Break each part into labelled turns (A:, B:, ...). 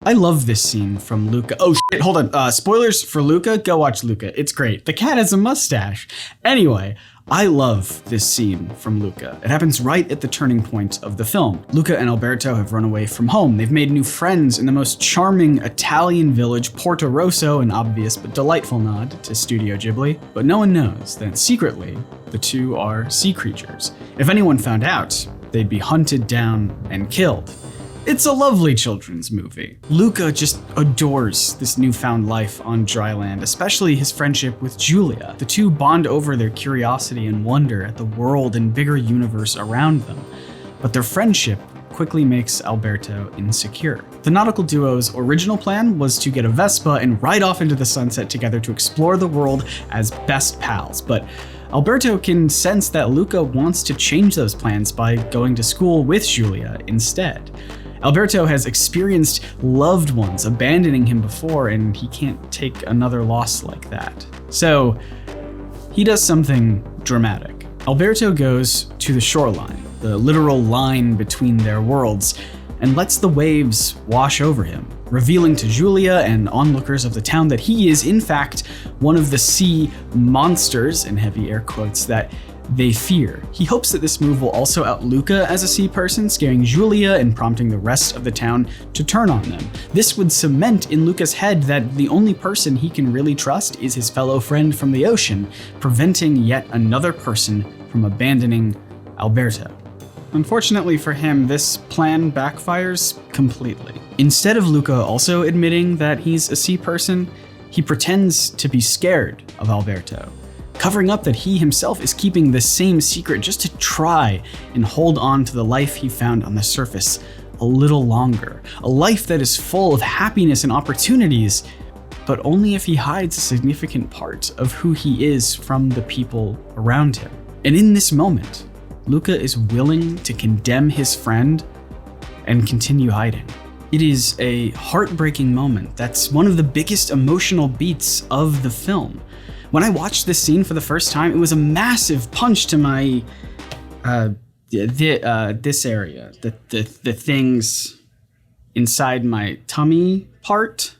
A: I love this scene from Luca. Oh shit, hold on. Spoilers for Luca? Go watch Luca. It's great. The cat has a mustache. Anyway, I love this scene from Luca. It happens right at the turning point of the film. Luca and Alberto have run away from home. They've made new friends in the most charming Italian village, Porto Rosso, an obvious but delightful nod to Studio Ghibli. But no one knows that secretly, the two are sea creatures. If anyone found out, they'd be hunted down and killed. It's a lovely children's movie. Luca just adores this newfound life on dry land, especially his friendship with Giulia. The two bond over their curiosity and wonder at the world and bigger universe around them. But their friendship quickly makes Alberto insecure. The nautical duo's original plan was to get a Vespa and ride off into the sunset together to explore the world as best pals, but Alberto can sense that Luca wants to change those plans by going to school with Giulia instead. Alberto has experienced loved ones abandoning him before, and he can't take another loss like that. So he does something dramatic. Alberto goes to the shoreline, the literal line between their worlds, and lets the waves wash over him, revealing to Giulia and onlookers of the town that he is, in fact, one of the sea monsters, in heavy air quotes, that they fear. He hopes that this move will also out Luca as a sea person, scaring Giulia and prompting the rest of the town to turn on them. This would cement in Luca's head that the only person he can really trust is his fellow friend from the ocean, preventing yet another person from abandoning Alberto. Unfortunately for him, this plan backfires completely. Instead of Luca also admitting that he's a sea person, he pretends to be scared of Alberto, covering up that he himself is keeping the same secret just to try and hold on to the life he found on the surface a little longer. A life that is full of happiness and opportunities, but only if he hides a significant part of who he is from the people around him. And in this moment, Luca is willing to condemn his friend and continue hiding. It is a heartbreaking moment that's one of the biggest emotional beats of the film. When I watched this scene for the first time, it was a massive punch to my, this area, the things inside my tummy part,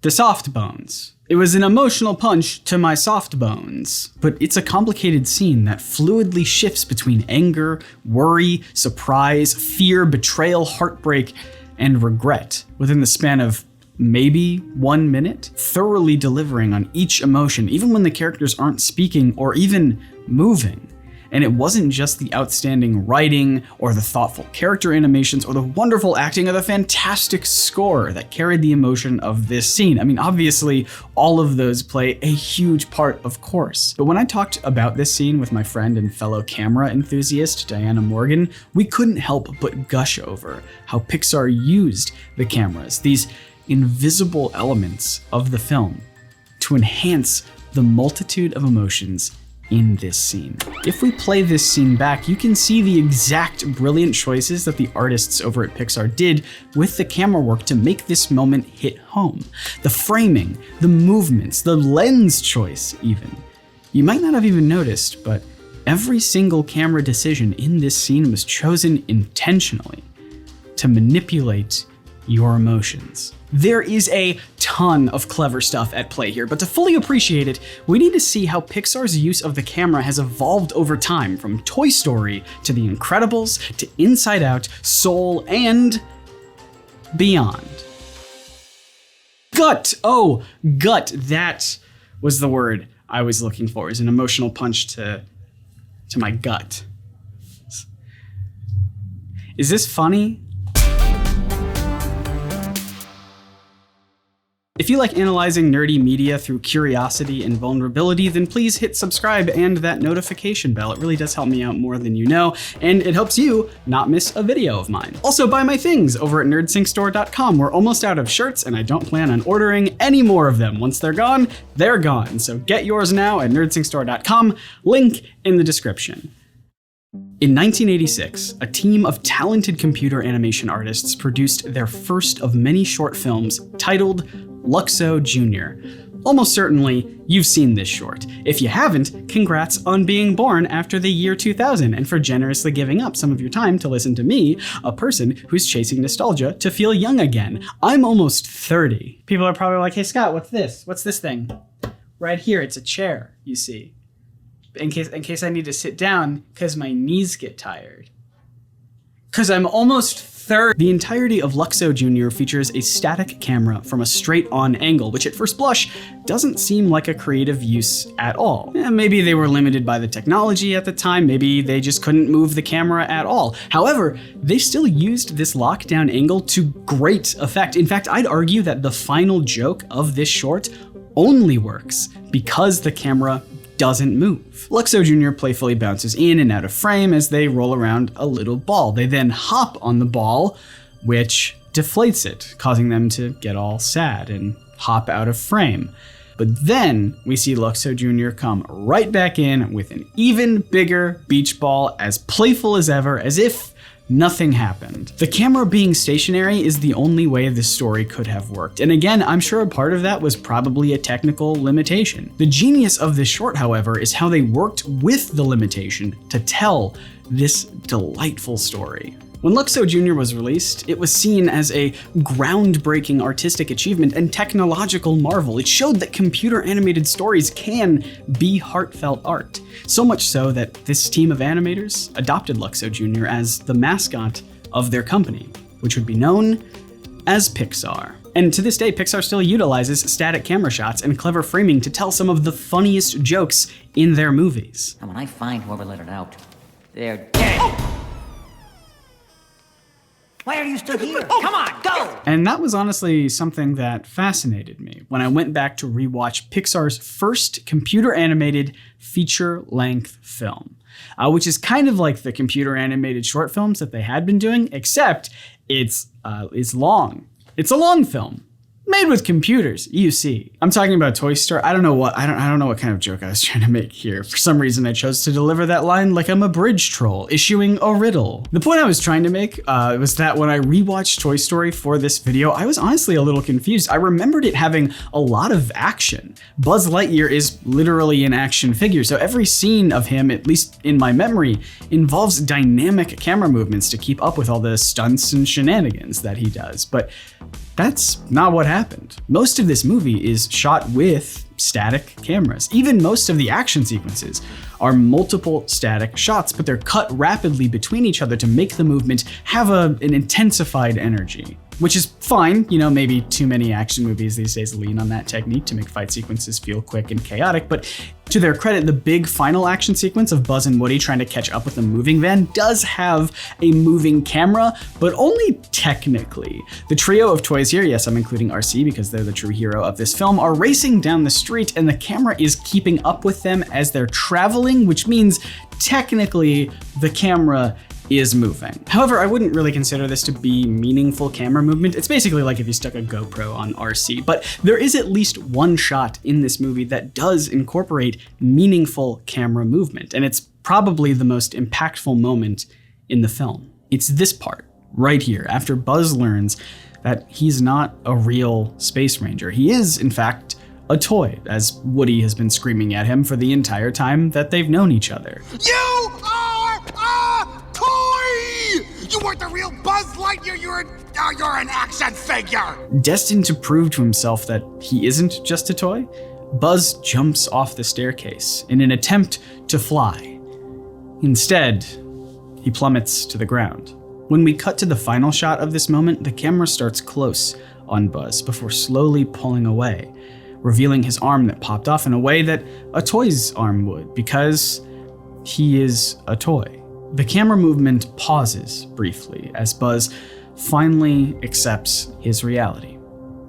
A: the soft bones. It was an emotional punch to my soft bones. But it's a complicated scene that fluidly shifts between anger, worry, surprise, fear, betrayal, heartbreak, and regret within the span of maybe 1 minute, thoroughly delivering on each emotion, even when the characters aren't speaking or even moving. And it wasn't just the outstanding writing or the thoughtful character animations or the wonderful acting or the fantastic score that carried the emotion of this scene. I mean, obviously, all of those play a huge part, of course. But when I talked about this scene with my friend and fellow camera enthusiast, Diana Morgan, we couldn't help but gush over how Pixar used the cameras, these invisible elements of the film, to enhance the multitude of emotions in this scene. If we play this scene back, you can see the exact brilliant choices that the artists over at Pixar did with the camera work to make this moment hit home. The framing, the movements, the lens choice even. You might not have even noticed, but every single camera decision in this scene was chosen intentionally to manipulate your emotions. There is a ton of clever stuff at play here, but to fully appreciate it, we need to see how Pixar's use of the camera has evolved over time, from Toy Story to The Incredibles to Inside Out, Soul, and beyond. Gut! Oh, gut. That was the word I was looking for, is an emotional punch to my gut. Is this funny? If you like analyzing nerdy media through curiosity and vulnerability, then please hit subscribe and that notification bell. It really does help me out more than you know, and it helps you not miss a video of mine. Also, buy my things over at NerdSyncStore.com. We're almost out of shirts, and I don't plan on ordering any more of them. Once they're gone, they're gone. So get yours now at NerdSyncStore.com, link in the description. In 1986, a team of talented computer animation artists produced their first of many short films titled Luxo Jr. Almost certainly, you've seen this short. If you haven't, congrats on being born after the year 2000 and for generously giving up some of your time to listen to me, a person who's chasing nostalgia to feel young again. I'm almost 30. People are probably like, hey Scott, what's this? What's this thing? Right here, it's a chair, you see. In case I need to sit down because my knees get tired. Because I'm almost 30. The entirety of Luxo Jr. features a static camera from a straight-on angle, which at first blush doesn't seem like a creative use at all. Maybe they were limited by the technology at the time, maybe they just couldn't move the camera at all. However, they still used this lockdown angle to great effect. In fact, I'd argue that the final joke of this short only works because the camera doesn't move. Luxo Jr. playfully bounces in and out of frame as they roll around a little ball. They then hop on the ball, which deflates it, causing them to get all sad and hop out of frame. But then we see Luxo Jr. come right back in with an even bigger beach ball, as playful as ever, as if nothing happened. The camera being stationary is the only way this story could have worked. And again, I'm sure a part of that was probably a technical limitation. The genius of this short, however, is how they worked with the limitation to tell this delightful story. When Luxo Jr. was released, it was seen as a groundbreaking artistic achievement and technological marvel. It showed that computer animated stories can be heartfelt art. So much so that this team of animators adopted Luxo Jr. as the mascot of their company, which would be known as Pixar. And to this day, Pixar still utilizes static camera shots and clever framing to tell some of the funniest jokes in their movies.
B: And when I find whoever let it out, they're dead. Oh! Why are you still here? Come on, go!
A: And that was honestly something that fascinated me when I went back to rewatch Pixar's first computer animated feature-length film, which is kind of like the computer animated short films that they had been doing, except it's long. It's a long film. Made with computers, you see. I'm talking about Toy Story. I don't know what kind of joke I was trying to make here. For some reason, I chose to deliver that line like I'm a bridge troll issuing a riddle. The point I was trying to make was that when I rewatched Toy Story for this video, I was honestly a little confused. I remembered it having a lot of action. Buzz Lightyear is literally an action figure, so every scene of him, at least in my memory, involves dynamic camera movements to keep up with all the stunts and shenanigans that he does. But that's not what happened. Most of this movie is shot with static cameras. Even most of the action sequences are multiple static shots, but they're cut rapidly between each other to make the movement have an intensified energy. Which is fine, maybe too many action movies these days lean on that technique to make fight sequences feel quick and chaotic, but to their credit, the big final action sequence of Buzz and Woody trying to catch up with the moving van does have a moving camera, but only technically. The trio of toys here, yes, I'm including RC because they're the true hero of this film, are racing down the street and the camera is keeping up with them as they're traveling, which means technically the camera is moving. However, I wouldn't really consider this to be meaningful camera movement. It's basically like if you stuck a GoPro on RC, but there is at least one shot in this movie that does incorporate meaningful camera movement, and it's probably the most impactful moment in the film. It's this part right here, after Buzz learns that he's not a real space ranger. He is, in fact, a toy, as Woody has been screaming at him for the entire time that they've known each other.
C: You are a toy! You weren't the real Buzz Lightyear, you're an action figure!
A: Destined to prove to himself that he isn't just a toy, Buzz jumps off the staircase in an attempt to fly. Instead, he plummets to the ground. When we cut to the final shot of this moment, the camera starts close on Buzz before slowly pulling away, revealing his arm that popped off in a way that a toy's arm would, because he is a toy. The camera movement pauses briefly as Buzz finally accepts his reality.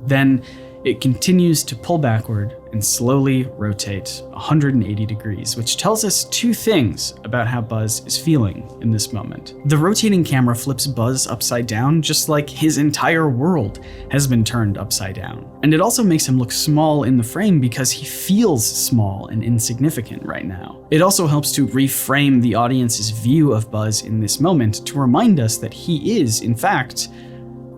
A: Then it continues to pull backward and slowly rotate 180 degrees, which tells us two things about how Buzz is feeling in this moment. The rotating camera flips Buzz upside down, just like his entire world has been turned upside down. And it also makes him look small in the frame because he feels small and insignificant right now. It also helps to reframe the audience's view of Buzz in this moment to remind us that he is, in fact,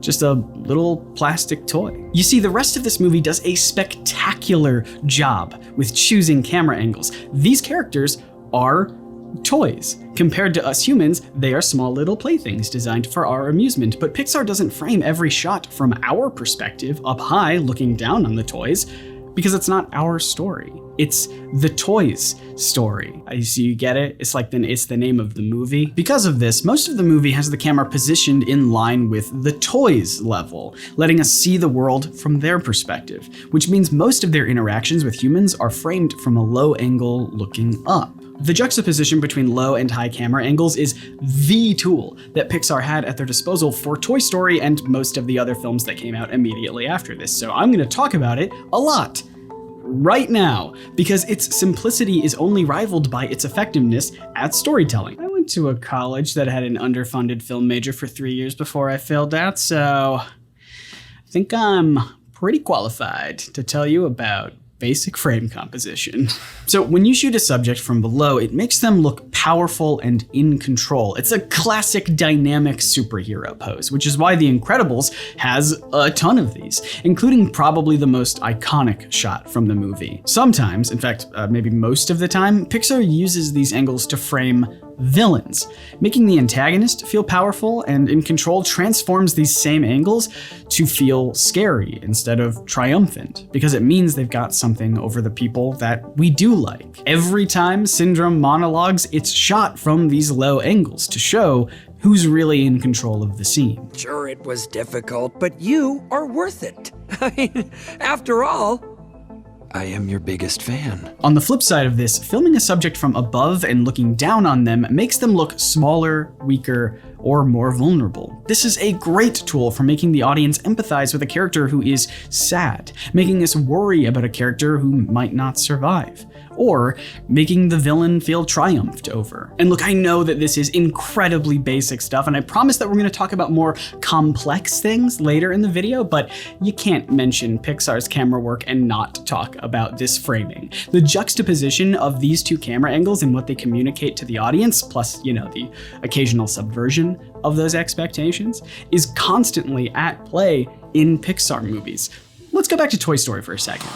A: just a little plastic toy. You see, the rest of this movie does a spectacular job with choosing camera angles. These characters are toys. Compared to us humans, they are small little playthings designed for our amusement, but Pixar doesn't frame every shot from our perspective, up high, looking down on the toys, because it's not our story. It's the toys' story. So you get it? It's like it's the name of the movie. Because of this, most of the movie has the camera positioned in line with the toys' level, letting us see the world from their perspective, which means most of their interactions with humans are framed from a low angle looking up. The juxtaposition between low and high camera angles is the tool that Pixar had at their disposal for Toy Story and most of the other films that came out immediately after this. So I'm going to talk about it a lot right now, because its simplicity is only rivaled by its effectiveness at storytelling. I went to a college that had an underfunded film major for 3 years before I failed out, so I think I'm pretty qualified to tell you about basic frame composition. So when you shoot a subject from below, it makes them look powerful and in control. It's a classic dynamic superhero pose, which is why The Incredibles has a ton of these, including probably the most iconic shot from the movie. Sometimes, in fact, maybe most of the time, Pixar uses these angles to frame villains. Making the antagonist feel powerful and in control transforms these same angles to feel scary instead of triumphant, because it means they've got something over the people that we do like. Every time Syndrome monologues, it's shot from these low angles to show who's really in control of the scene.
D: Sure, it was difficult, but you are worth it. I mean, after all, I am your biggest fan.
A: On the flip side of this, filming a subject from above and looking down on them makes them look smaller, weaker, or more vulnerable. This is a great tool for making the audience empathize with a character who is sad, making us worry about a character who might not survive, or making the villain feel triumphed over. And look, I know that this is incredibly basic stuff, and I promise that we're going to talk about more complex things later in the video, but you can't mention Pixar's camera work and not talk about this framing. The juxtaposition of these two camera angles and what they communicate to the audience, plus, the occasional subversion of those expectations, is constantly at play in Pixar movies. Let's go back to Toy Story for a second.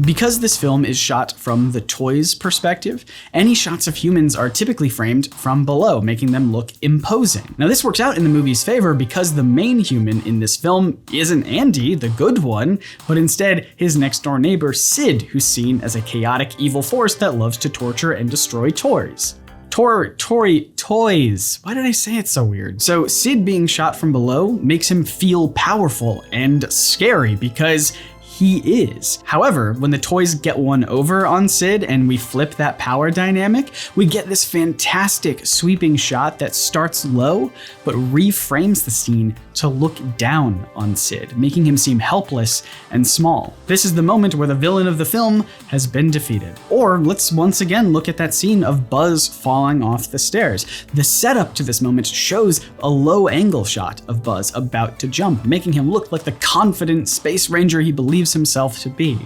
A: Because this film is shot from the toys' perspective, any shots of humans are typically framed from below, making them look imposing. Now, this works out in the movie's favor because the main human in this film isn't Andy, the good one, but instead his next-door neighbor, Sid, who's seen as a chaotic evil force that loves to torture and destroy toys. Toys. Why did I say it so weird? So Sid being shot from below makes him feel powerful and scary because he is. However, when the toys get one over on Sid and we flip that power dynamic, we get this fantastic sweeping shot that starts low, but reframes the scene to look down on Sid, making him seem helpless and small. This is the moment where the villain of the film has been defeated. Or let's once again look at that scene of Buzz falling off the stairs. The setup to this moment shows a low angle shot of Buzz about to jump, making him look like the confident space ranger he believes himself to be.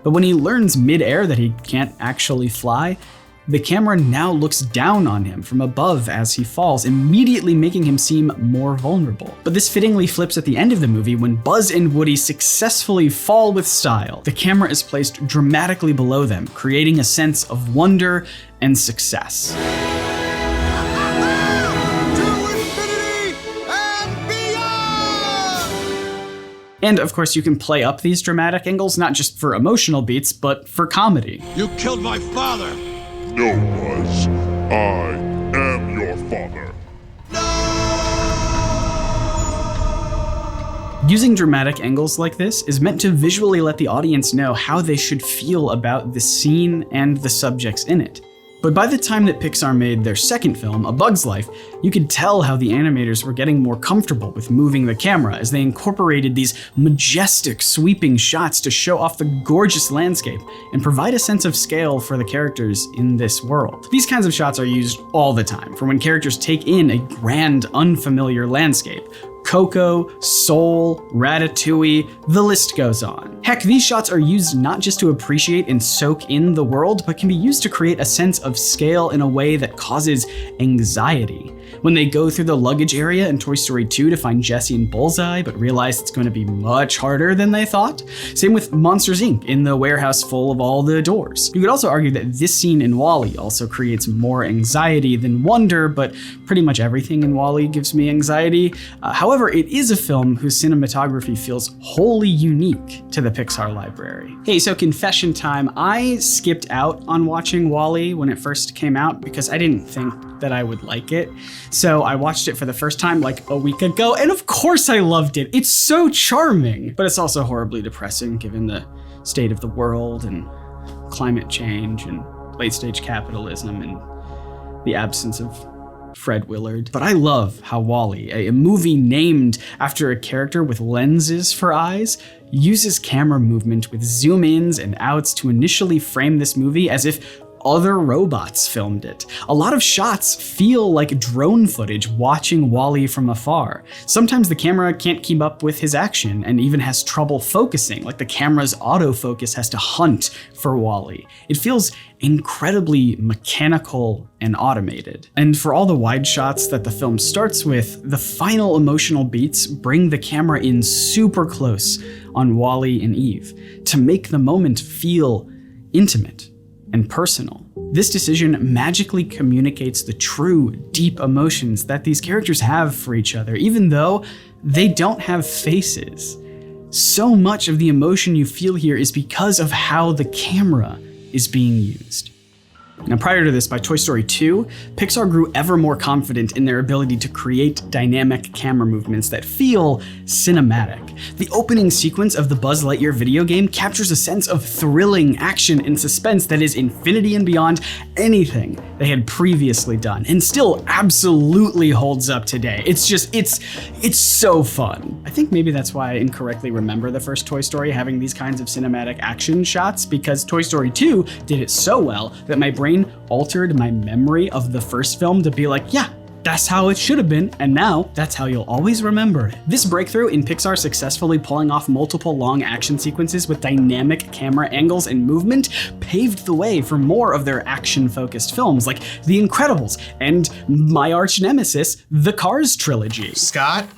A: But when he learns mid-air that he can't actually fly, the camera now looks down on him from above as he falls, immediately making him seem more vulnerable. But this fittingly flips at the end of the movie when Buzz and Woody successfully fall with style. The camera is placed dramatically below them, creating a sense of wonder and success. And of course, you can play up these dramatic angles, not just for emotional beats, but for comedy.
C: You killed my father!
E: No, Buzz. I am your father.
A: Using dramatic angles like this is meant to visually let the audience know how they should feel about the scene and the subjects in it. But by the time that Pixar made their second film, A Bug's Life, you could tell how the animators were getting more comfortable with moving the camera as they incorporated these majestic sweeping shots to show off the gorgeous landscape and provide a sense of scale for the characters in this world. These kinds of shots are used all the time for when characters take in a grand, unfamiliar landscape. Coco, Soul, Ratatouille, the list goes on. Heck, these shots are used not just to appreciate and soak in the world, but can be used to create a sense of scale in a way that causes anxiety. When they go through the luggage area in Toy Story 2 to find Jessie and Bullseye, but realize it's going to be much harder than they thought. Same with Monsters Inc. in the warehouse full of all the doors. You could also argue that this scene in WALL-E also creates more anxiety than wonder, but pretty much everything in WALL-E gives me anxiety. However, it is a film whose cinematography feels wholly unique to the Pixar library. Hey, so confession time. I skipped out on watching WALL-E when it first came out because I didn't think that I would like it. So I watched it for the first time like a week ago, and of course I loved it. It's so charming, but it's also horribly depressing given the state of the world and climate change and late-stage capitalism and the absence of Fred Willard. But I love how WALL-E, a movie named after a character with lenses for eyes, uses camera movement with zoom-ins and outs to initially frame this movie as if other robots filmed it. A lot of shots feel like drone footage watching WALL-E from afar. Sometimes the camera can't keep up with his action and even has trouble focusing, like the camera's autofocus has to hunt for WALL-E. It feels incredibly mechanical and automated. And for all the wide shots that the film starts with, the final emotional beats bring the camera in super close on WALL-E and Eve to make the moment feel intimate and personal. This decision magically communicates the true, deep emotions that these characters have for each other, even though they don't have faces. So much of the emotion you feel here is because of how the camera is being used. Now, prior to this, by Toy Story 2, Pixar grew ever more confident in their ability to create dynamic camera movements that feel cinematic. The opening sequence of the Buzz Lightyear video game captures a sense of thrilling action and suspense that is infinity and beyond anything they had previously done, and still absolutely holds up today. It's so fun. I think maybe that's why I incorrectly remember the first Toy Story having these kinds of cinematic action shots, because Toy Story 2 did it so well that my brain altered my memory of the first film to be like, yeah, that's how it should have been, and now that's how you'll always remember it. This breakthrough in Pixar successfully pulling off multiple long action sequences with dynamic camera angles and movement paved the way for more of their action-focused films like The Incredibles and my arch nemesis, the Cars trilogy.
F: Scott,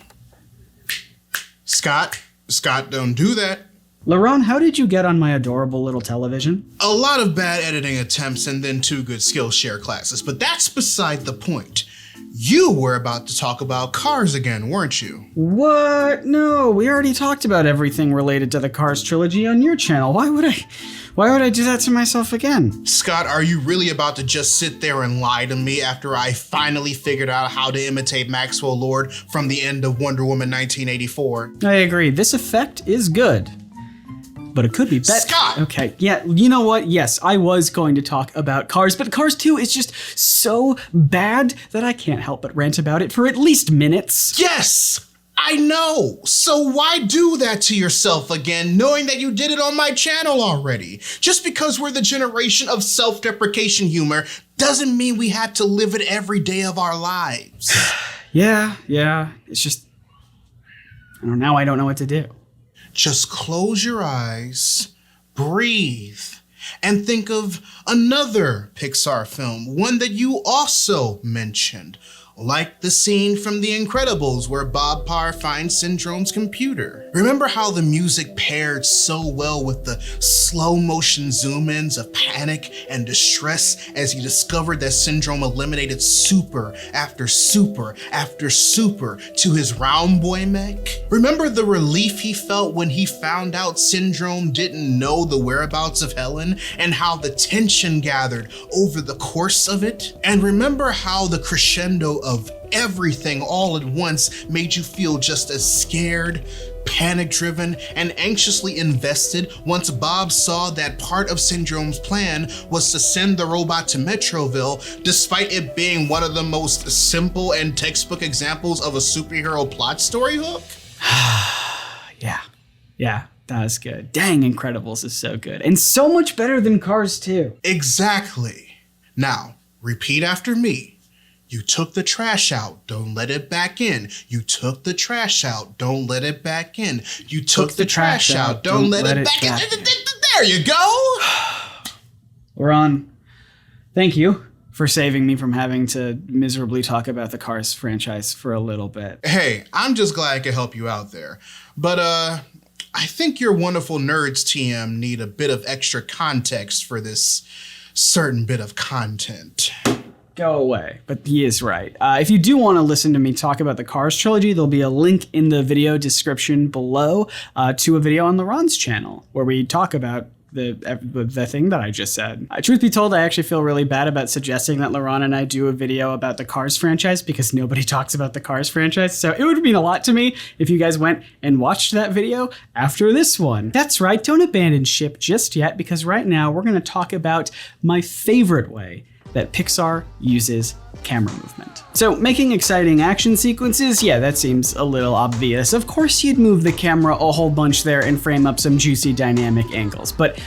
F: don't do that.
A: LaRon, how did you get on my adorable little television?
F: A lot of bad editing attempts and then 2 good Skillshare classes, but that's beside the point. You were about to talk about Cars again, weren't you?
A: What? No, we already talked about everything related to the Cars trilogy on your channel. Why would I do that to myself again?
F: Scott, are you really about to just sit there and lie to me after I finally figured out how to imitate Maxwell Lord from the end of Wonder Woman 1984?
A: I agree. This effect is good, but it could be better.
F: Scott!
A: Okay, yeah, you know what? Yes, I was going to talk about Cars, but Cars 2 is just so bad that I can't help but rant about it for at least minutes.
F: Yes! I know! So why do that to yourself again, knowing that you did it on my channel already? Just because we're the generation of self-deprecation humor doesn't mean we have to live it every day of our lives.
A: Yeah, it's just, now I don't know what to do.
F: Just close your eyes, breathe, and think of another Pixar film, one that you also mentioned, like the scene from The Incredibles where Bob Parr finds Syndrome's computer. Remember how the music paired so well with the slow motion zoom-ins of panic and distress as he discovered that Syndrome eliminated super after super after super to his round boy mech? Remember the relief he felt when he found out Syndrome didn't know the whereabouts of Helen and how the tension gathered over the course of it? And remember how the crescendo of everything all at once made you feel just as scared, panic-driven, and anxiously invested once Bob saw that part of Syndrome's plan was to send the robot to Metroville, despite it being one of the most simple and textbook examples of a superhero plot story hook?
A: Yeah, that was good. Dang, Incredibles is so good. And so much better than Cars 2.
F: Exactly. Now, repeat after me. You took the trash out, don't let it back in. You took the trash out, don't let it back in. You took the trash out, don't let it back in. There you go.
A: Ron, thank you for saving me from having to miserably talk about the Cars franchise for a little bit.
F: Hey, I'm just glad I could help you out there. But I think your wonderful nerds TM need a bit of extra context for this certain bit of content.
A: Go away, but he is right. If you do want to listen to me talk about the Cars trilogy, there'll be a link in the video description below to a video on LaRon's channel where we talk about the thing that I just said. Truth be told, I actually feel really bad about suggesting that LaRon and I do a video about the Cars franchise because nobody talks about the Cars franchise. So it would mean a lot to me if you guys went and watched that video after this one. That's right, don't abandon ship just yet, because right now we're going to talk about my favorite way that Pixar uses camera movement. So making exciting action sequences, yeah, that seems a little obvious. Of course you'd move the camera a whole bunch there and frame up some juicy dynamic angles, but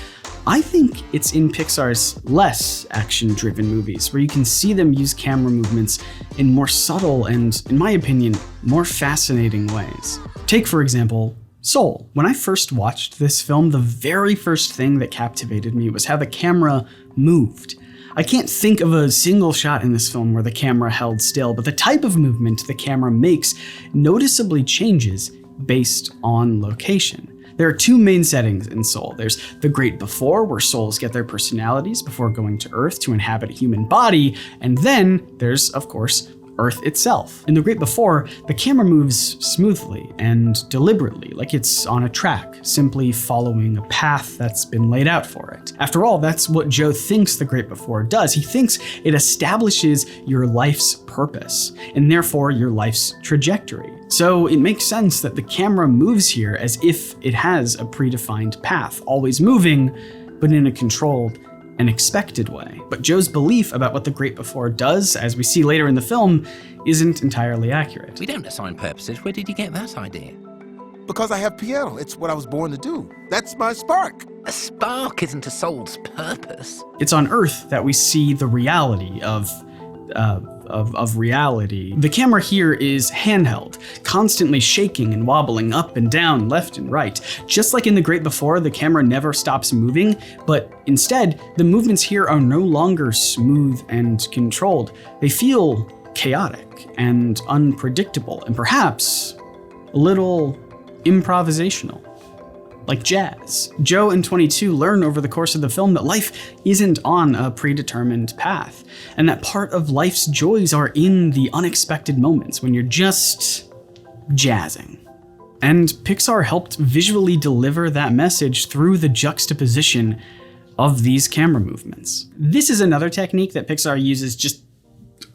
A: I think it's in Pixar's less action-driven movies where you can see them use camera movements in more subtle and, in my opinion, more fascinating ways. Take, for example, Soul. When I first watched this film, the very first thing that captivated me was how the camera moved. I can't think of a single shot in this film where the camera held still, but the type of movement the camera makes noticeably changes based on location. There are two main settings in Soul. There's the Great Before, where souls get their personalities before going to Earth to inhabit a human body, and then there's, of course, Earth itself. In the Great Before, the camera moves smoothly and deliberately, like it's on a track, simply following a path that's been laid out for it. After all, that's what Joe thinks the Great Before does. He thinks it establishes your life's purpose, and therefore your life's trajectory. So it makes sense that the camera moves here as if it has a predefined path, always moving, but in a controlled and expected way. But Joe's belief about what the Great Before does, as we see later in the film, isn't entirely accurate.
G: We don't assign purposes. Where did you get that idea?
C: Because I have piano. It's what I was born to do. That's my spark.
G: A spark isn't a soul's purpose.
A: It's on Earth that we see the reality of reality. The camera here is handheld, constantly shaking and wobbling up and down, left and right. Just like in the Great Before, the camera never stops moving, but instead, the movements here are no longer smooth and controlled. They feel chaotic and unpredictable, and perhaps a little improvisational. Like jazz. Joe and 22 learn over the course of the film that life isn't on a predetermined path, and that part of life's joys are in the unexpected moments when you're just jazzing. And Pixar helped visually deliver that message through the juxtaposition of these camera movements. This is another technique that Pixar uses just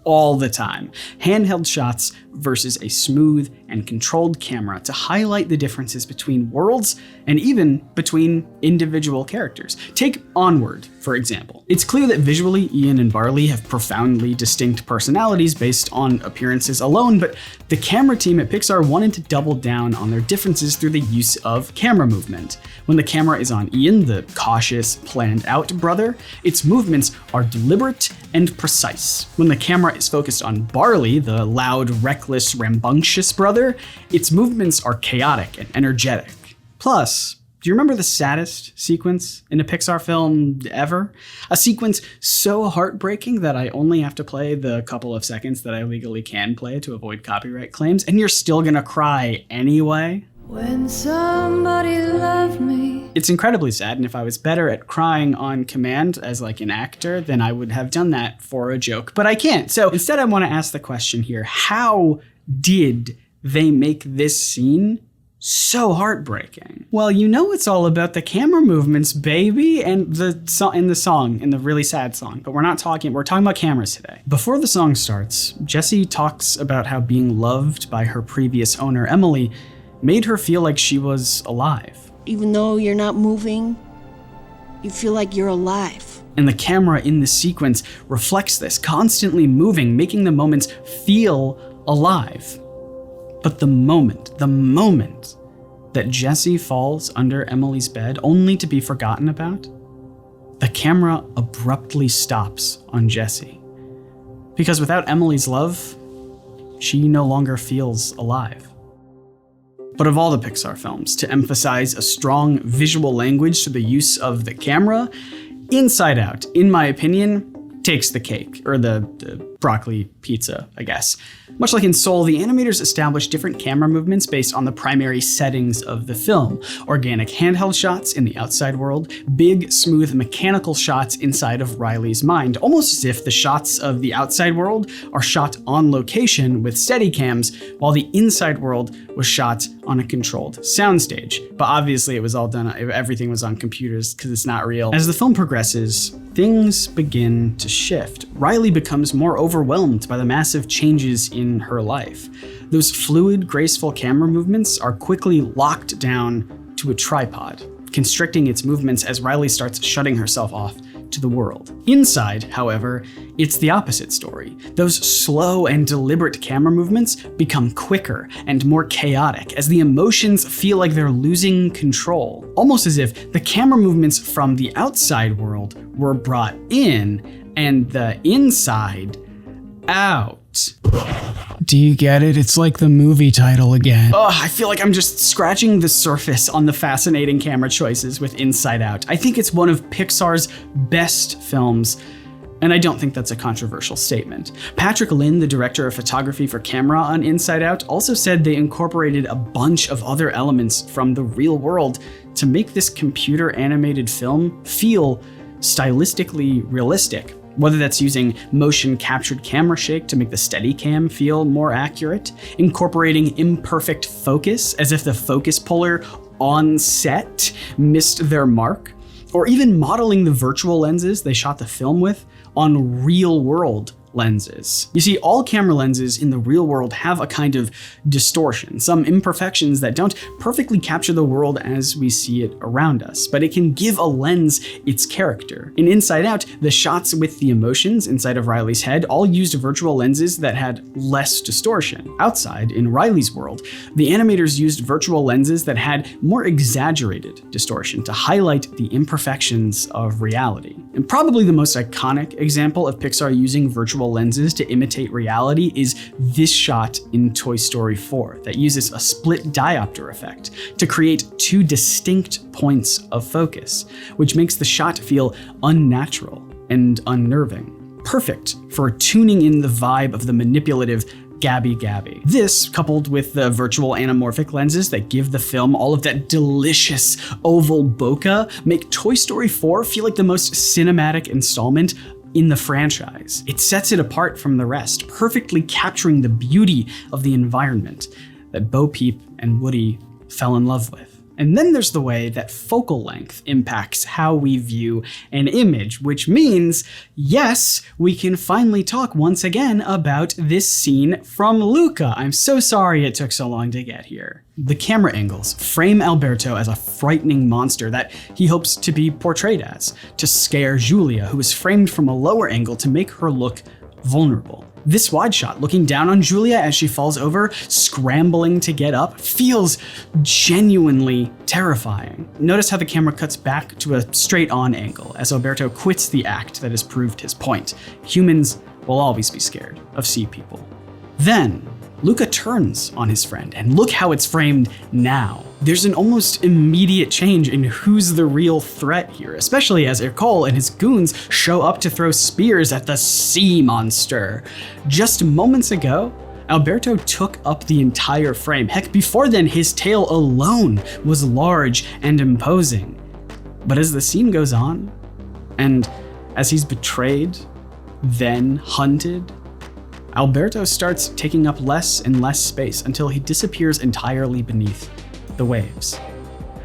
A: all the time. Handheld shots versus a smooth and controlled camera to highlight the differences between worlds and even between individual characters. Take Onward, for example. It's clear that visually, Ian and Barley have profoundly distinct personalities based on appearances alone, but the camera team at Pixar wanted to double down on their differences through the use of camera movement. When the camera is on Ian, the cautious, planned-out brother, its movements are deliberate and precise. When the camera is focused on Barley, the loud, reckless, rambunctious brother, its movements are chaotic and energetic. Plus, do you remember the saddest sequence in a Pixar film ever? A sequence so heartbreaking that I only have to play the couple of seconds that I legally can play to avoid copyright claims, and you're still gonna cry anyway?
H: When somebody loved me.
A: It's incredibly sad, and if I was better at crying on command as like an actor, then I would have done that for a joke, but I can't. So instead I want to ask the question here, how did they make this scene so heartbreaking? Well, you know it's all about the camera movements, baby, and the really sad song, but we're talking about cameras today. Before the song starts, Jessie talks about how being loved by her previous owner, Emily, made her feel like she was alive.
H: Even though you're not moving, you feel like you're alive.
A: And the camera in this sequence reflects this, constantly moving, making the moments feel alive. But the moment that Jessie falls under Emily's bed, only to be forgotten about, the camera abruptly stops on Jessie. Because without Emily's love, she no longer feels alive. But of all the Pixar films to emphasize a strong visual language through the use of the camera, Inside Out, in my opinion, takes the cake, or the broccoli pizza, I guess. Much like in Soul, the animators established different camera movements based on the primary settings of the film. Organic handheld shots in the outside world, big, smooth, mechanical shots inside of Riley's mind, almost as if the shots of the outside world are shot on location with Steadicams, while the inside world was shot on a controlled soundstage. But obviously it was all done, everything was on computers because it's not real. As the film progresses, things begin to shift. Riley becomes more overwhelmed by the massive changes in her life. Those fluid, graceful camera movements are quickly locked down to a tripod, constricting its movements as Riley starts shutting herself off to the world. Inside, however, it's the opposite story. Those slow and deliberate camera movements become quicker and more chaotic as the emotions feel like they're losing control, almost as if the camera movements from the outside world were brought in and the inside out. Do you get it? It's like the movie title again. I feel like I'm just scratching the surface on the fascinating camera choices with Inside Out. I think it's one of Pixar's best films, and I don't think that's a controversial statement. Patrick Lynn, the director of photography for camera on Inside Out, also said they incorporated a bunch of other elements from the real world to make this computer animated film feel stylistically realistic. Whether that's using motion captured camera shake to make the Steadicam feel more accurate, incorporating imperfect focus as if the focus puller on set missed their mark, or even modeling the virtual lenses they shot the film with on real world lenses. You see, all camera lenses in the real world have a kind of distortion, some imperfections that don't perfectly capture the world as we see it around us, but it can give a lens its character. In Inside Out, the shots with the emotions inside of Riley's head all used virtual lenses that had less distortion. Outside, in Riley's world, the animators used virtual lenses that had more exaggerated distortion to highlight the imperfections of reality. And probably the most iconic example of Pixar using virtual lenses to imitate reality is this shot in Toy Story 4 that uses a split diopter effect to create two distinct points of focus, which makes the shot feel unnatural and unnerving. Perfect for tuning in the vibe of the manipulative Gabby Gabby. This, coupled with the virtual anamorphic lenses that give the film all of that delicious oval bokeh, make Toy Story 4 feel like the most cinematic installment in the franchise. It sets it apart from the rest, perfectly capturing the beauty of the environment that Bo Peep and Woody fell in love with. And then there's the way that focal length impacts how we view an image, which means, yes, we can finally talk once again about this scene from Luca. I'm so sorry it took so long to get here. The camera angles frame Alberto as a frightening monster that he hopes to be portrayed as, to scare Julia, who is framed from a lower angle to make her look vulnerable. This wide shot, looking down on Julia as she falls over, scrambling to get up, feels genuinely terrifying. Notice how the camera cuts back to a straight-on angle as Alberto quits the act that has proved his point. Humans will always be scared of sea people. Then, Luca turns on his friend, and look how it's framed now. There's an almost immediate change in who's the real threat here, especially as Ercole and his goons show up to throw spears at the sea monster. Just moments ago, Alberto took up the entire frame. Heck, before then, his tail alone was large and imposing. But as the scene goes on, and as he's betrayed, then hunted, Alberto starts taking up less and less space until he disappears entirely beneath the waves.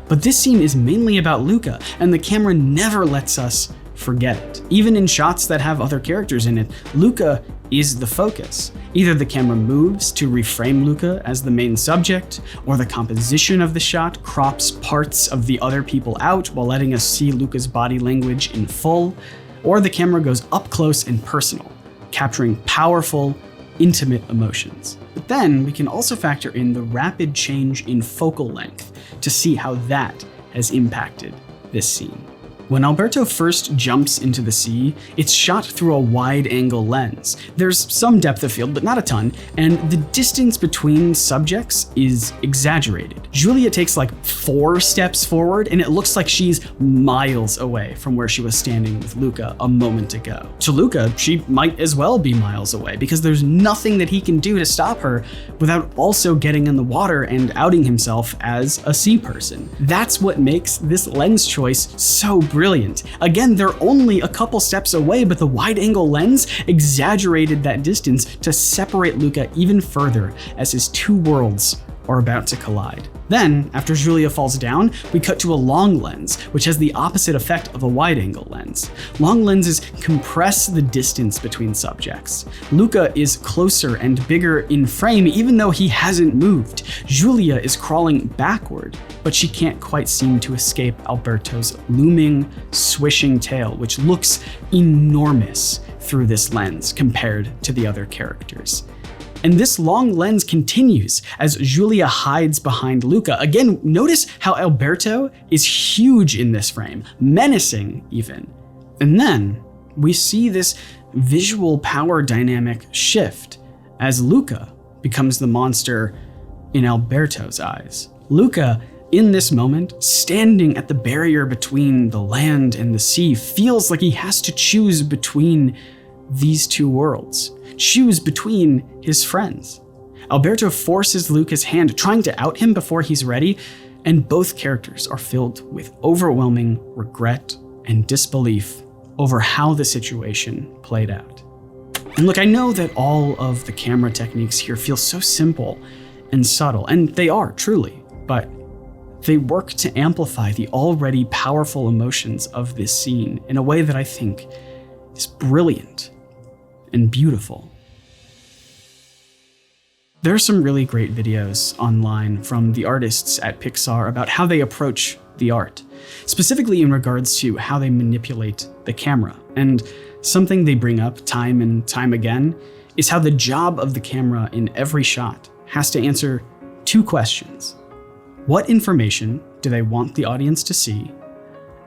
A: But this scene is mainly about Luca, and the camera never lets us forget it. Even in shots that have other characters in it, Luca is the focus. Either the camera moves to reframe Luca as the main subject, or the composition of the shot crops parts of the other people out while letting us see Luca's body language in full, or the camera goes up close and personal, capturing powerful, intimate emotions. But then we can also factor in the rapid change in focal length to see how that has impacted this scene. When Alberto first jumps into the sea, it's shot through a wide-angle lens. There's some depth of field, but not a ton, and the distance between subjects is exaggerated. Julia takes like 4 steps forward, and it looks like she's miles away from where she was standing with Luca a moment ago. To Luca, she might as well be miles away, because there's nothing that he can do to stop her without also getting in the water and outing himself as a sea person. That's what makes this lens choice so brilliant. Again, they're only a couple steps away, but the wide-angle lens exaggerated that distance to separate Luca even further as his 2 worlds are about to collide. Then, after Julia falls down, we cut to a long lens, which has the opposite effect of a wide-angle lens. Long lenses compress the distance between subjects. Luca is closer and bigger in frame even though he hasn't moved. Julia is crawling backward, but she can't quite seem to escape Alberto's looming, swishing tail, which looks enormous through this lens compared to the other characters. And this long lens continues as Julia hides behind Luca. Again, notice how Alberto is huge in this frame, menacing even. And then we see this visual power dynamic shift as Luca becomes the monster in Alberto's eyes. Luca, in this moment, standing at the barrier between the land and the sea, feels like he has to choose between these 2 worlds, choose between his friends. Alberto forces Luca's hand, trying to out him before he's ready, and both characters are filled with overwhelming regret and disbelief over how the situation played out. And look, I know that all of the camera techniques here feel so simple and subtle, and they are truly, but they work to amplify the already powerful emotions of this scene in a way that I think is brilliant and beautiful. There are some really great videos online from the artists at Pixar about how they approach the art, specifically in regards to how they manipulate the camera. And something they bring up time and time again is how the job of the camera in every shot has to answer 2 questions. What information do they want the audience to see?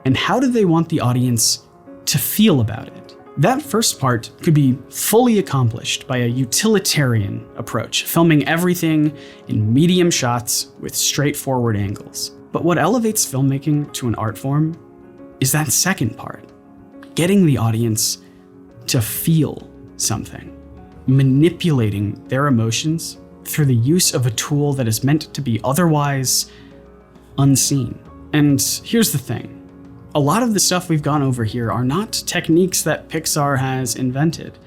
A: And how do they want the audience to feel about it? That first part could be fully accomplished by a utilitarian approach, filming everything in medium shots with straightforward angles. But what elevates filmmaking to an art form is that second part, getting the audience to feel something, manipulating their emotions through the use of a tool that is meant to be otherwise unseen. And here's the thing. A lot of the stuff we've gone over here are not techniques that Pixar has invented.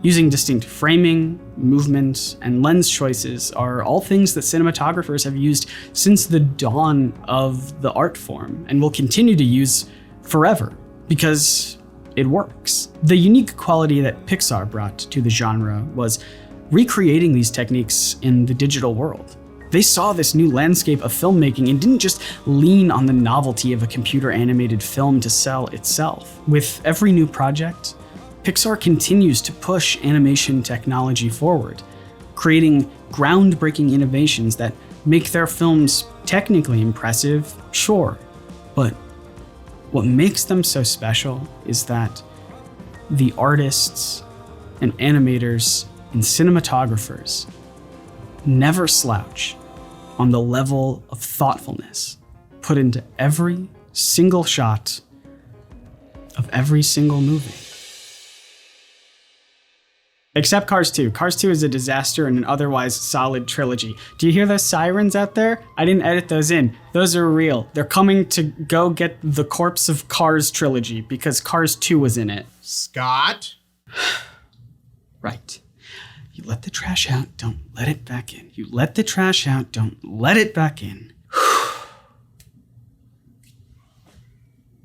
A: Using distinct framing, movement, and lens choices are all things that cinematographers have used since the dawn of the art form and will continue to use forever because it works. The unique quality that Pixar brought to the genre was recreating these techniques in the digital world. They saw this new landscape of filmmaking and didn't just lean on the novelty of a computer-animated film to sell itself. With every new project, Pixar continues to push animation technology forward, creating groundbreaking innovations that make their films technically impressive, sure, but what makes them so special is that the artists and animators and cinematographers never slouch on the level of thoughtfulness put into every single shot of every single movie. Except Cars 2. Cars 2 is a disaster in an otherwise solid trilogy. Do you hear those sirens out there? I didn't edit those in. Those are real. They're coming to go get the corpse of Cars trilogy because Cars 2 was in it.
F: Scott?
A: Right. You let the trash out, don't let it back in. You let the trash out, don't let it back in.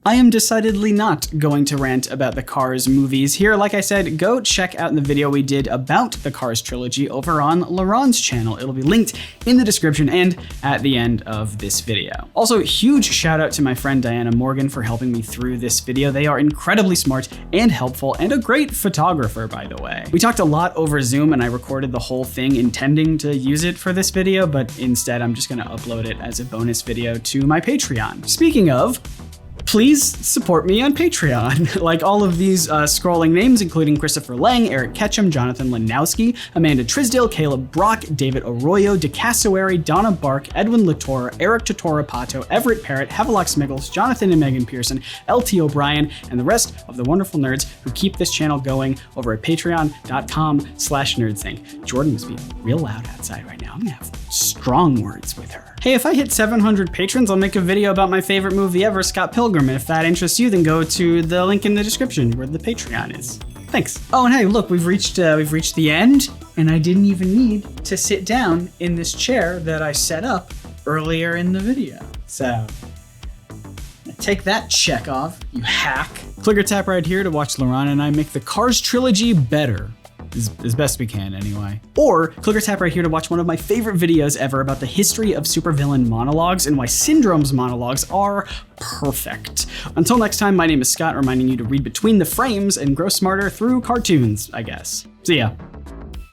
A: I am decidedly not going to rant about the Cars movies here. Like I said, go check out the video we did about the Cars trilogy over on Laurent's channel. It'll be linked in the description and at the end of this video. Also, huge shout out to my friend Diana Morgan for helping me through this video. They are incredibly smart and helpful and a great photographer, by the way. We talked a lot over Zoom and I recorded the whole thing intending to use it for this video, but instead I'm just gonna upload it as a bonus video to my Patreon. Speaking of, please support me on Patreon. Like all of these scrolling names, including Christopher Lang, Eric Ketchum, Jonathan Linowski, Amanda Trisdale, Caleb Brock, David Arroyo, DeCassowary, Donna Bark, Edwin Latour, Eric Totorapato, Everett Parrott, Havelock Smiggles, Jonathan and Megan Pearson, LT O'Brien, and the rest of the wonderful nerds who keep this channel going over at patreon.com/NerdSync. Jordan must be real loud outside right now. I'm gonna have strong words with her. Hey, if I hit 700 patrons, I'll make a video about my favorite movie ever, Scott Pilgrim. And if that interests you, then go to the link in the description where the Patreon is. Thanks. Oh, and hey, look, we've reached the end, and I didn't even need to sit down in this chair that I set up earlier in the video. So, take that check off, you hack. Click or tap right here to watch Laurent and I make the Cars trilogy better. As best we can, anyway. Or click or tap right here to watch one of my favorite videos ever about the history of supervillain monologues and why Syndrome's monologues are perfect. Until next time, my name is Scott, reminding you to read between the frames and grow smarter through cartoons, I guess. See ya.